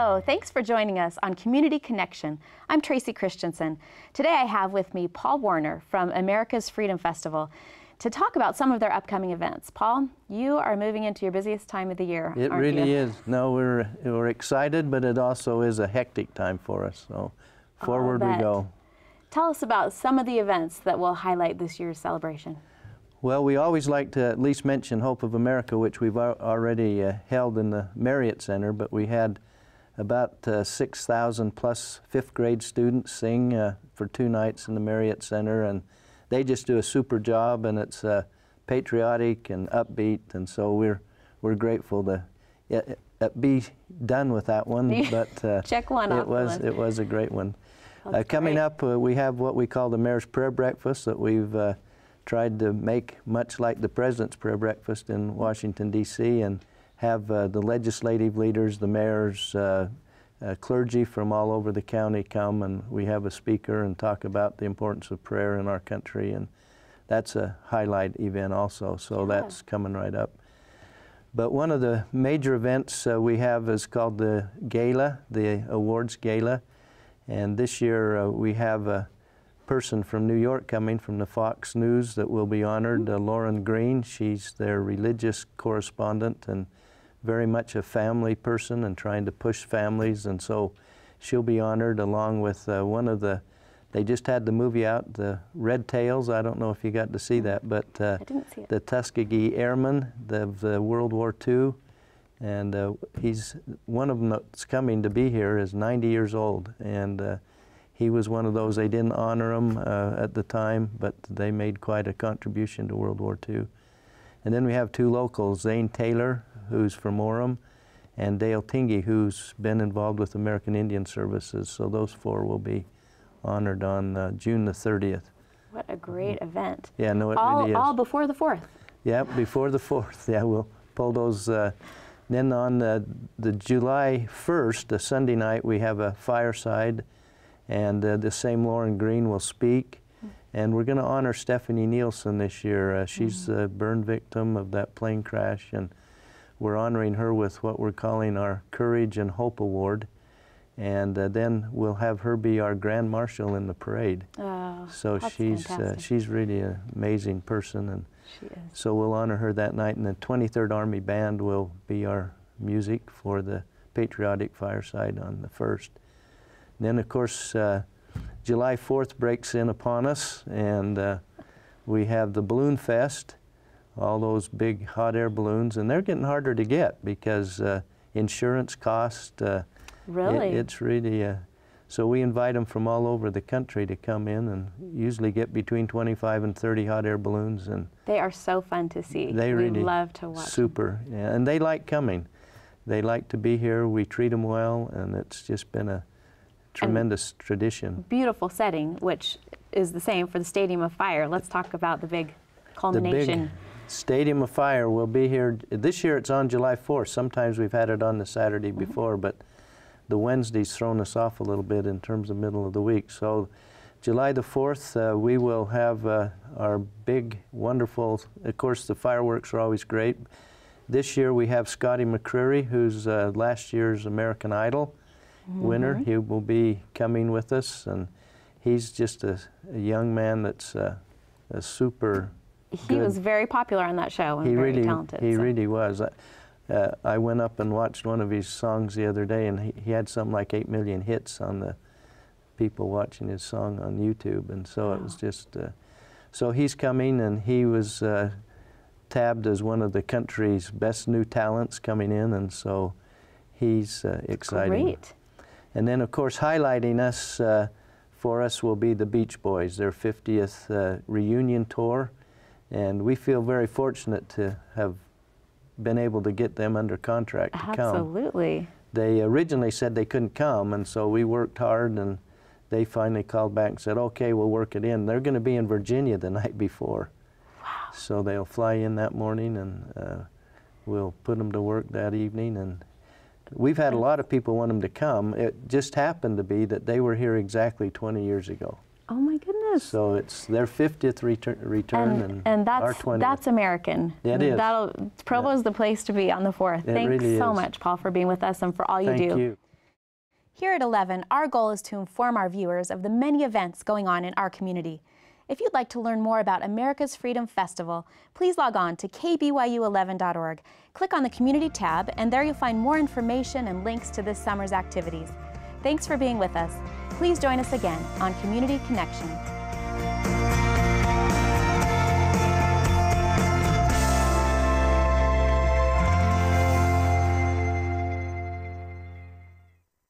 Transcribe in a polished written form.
Hello, thanks for joining us on Community Connection. I'm Tracey Christensen. Today I have with me Paul Warner from America's Freedom Festival to talk about some of their upcoming events. Paul, you are moving into your busiest time of the year, It aren't really you? is. No, we're excited, but it also is a hectic time for us. So forward we go. Tell us about some of the events that will highlight this year's celebration. Well, we always like to at least mention Hope of America, which we've already held in the Marriott Center, but we had about 6,000 plus fifth grade students sing for 2 nights in the Marriott Center, and they just do a super job, and it's patriotic and upbeat, and so we're grateful to be done with that one. But check one off. It was a great one. great. Coming up, we have what we call the Mayor's Prayer Breakfast that we've tried to make much like the President's Prayer Breakfast in Washington, D.C., and have the legislative leaders, the mayors, clergy from all over the county come, and we have a speaker and talk about the importance of prayer in our country, and that's a highlight event also, so that's coming right up. But one of the major events we have is called the Gala, the Awards Gala, and this year we have a person from New York coming from the Fox News that will be honored, Lauren Green. She's their religious correspondent and very much a family person and trying to push families, and so she'll be honored along with one of the, they just had the movie out, the Red Tails. I don't know if you got to see that, but I didn't see it. The Tuskegee Airmen of the World War II, and he's one of them that's coming to be here is 90 years old, and he was one of those, they didn't honor him at the time, but they made quite a contribution to World War II. And then we have 2 locals, Zane Taylor, who's from Orem, and Dale Tingey, who's been involved with American Indian Services. So those 4 will be honored on June the 30th. What a great event. Yeah, no, it really is. All before the 4th. Yeah, before the 4th. Yeah, we'll pull those. Then on the July 1st, the Sunday night, we have a fireside, and the same Lauren Green will speak. And we're going to honor Stephanie Nielsen this year. She's a burn victim of that plane crash, and we're honoring her with what we're calling our Courage and Hope Award. And then we'll have her be our Grand Marshal in the parade. Oh, so she's really an amazing person, and she is. So we'll honor her that night. And the 23rd Army Band will be our music for the patriotic fireside on the 1st. Then, of course, July 4th breaks in upon us, and we have the Balloon Fest, all those big hot air balloons, and they're getting harder to get because insurance cost. Really? It's really, so we invite them from all over the country to come in and usually get between 25 and 30 hot air balloons. And they are so fun to see. They really love to watch. Super, yeah, and they like coming. They like to be here. We treat them well, and it's just been a tremendous tradition. Beautiful setting, which is the same for the Stadium of Fire. Let's talk about the big culmination. The big Stadium of Fire will be here. This year it's on July 4th. Sometimes we've had it on the Saturday before, but the Wednesday's thrown us off a little bit in terms of middle of the week. So July the 4th, we will have our big, wonderful, of course the fireworks are always great. This year we have Scotty McCreery, who's last year's American Idol winner. He will be coming with us, and he's just a young man that's a super He was very popular on that show and very talented. He really was. I went up and watched one of his songs the other day, and he had something like 8 million hits on the people watching his song on YouTube, and so it was just, so he's coming, and he was tabbed as one of the country's best new talents coming in, and so he's exciting. Great. And then, of course, highlighting us for us will be the Beach Boys, their 50th reunion tour, and we feel very fortunate to have been able to get them under contract to come. Absolutely. They originally said they couldn't come, and so we worked hard, and they finally called back and said, okay, we'll work it in. They're going to be in Virginia the night before. Wow. So they'll fly in that morning, and we'll put them to work that evening. And we've had a lot of people want them to come. It just happened to be that they were here exactly 20 years ago. Oh my goodness. So it's their 50th return and that's, our 20th. That's American. It is. Provo is the place to be on the 4th. Thanks really so is. much, Paul, for being with us and for all you do. Thank you. Here at 11, our goal is to inform our viewers of the many events going on in our community. If you'd like to learn more about America's Freedom Festival, please log on to KBYU11.org. Click on the Community tab, and there you'll find more information and links to this summer's activities. Thanks for being with us. Please join us again on Community Connection.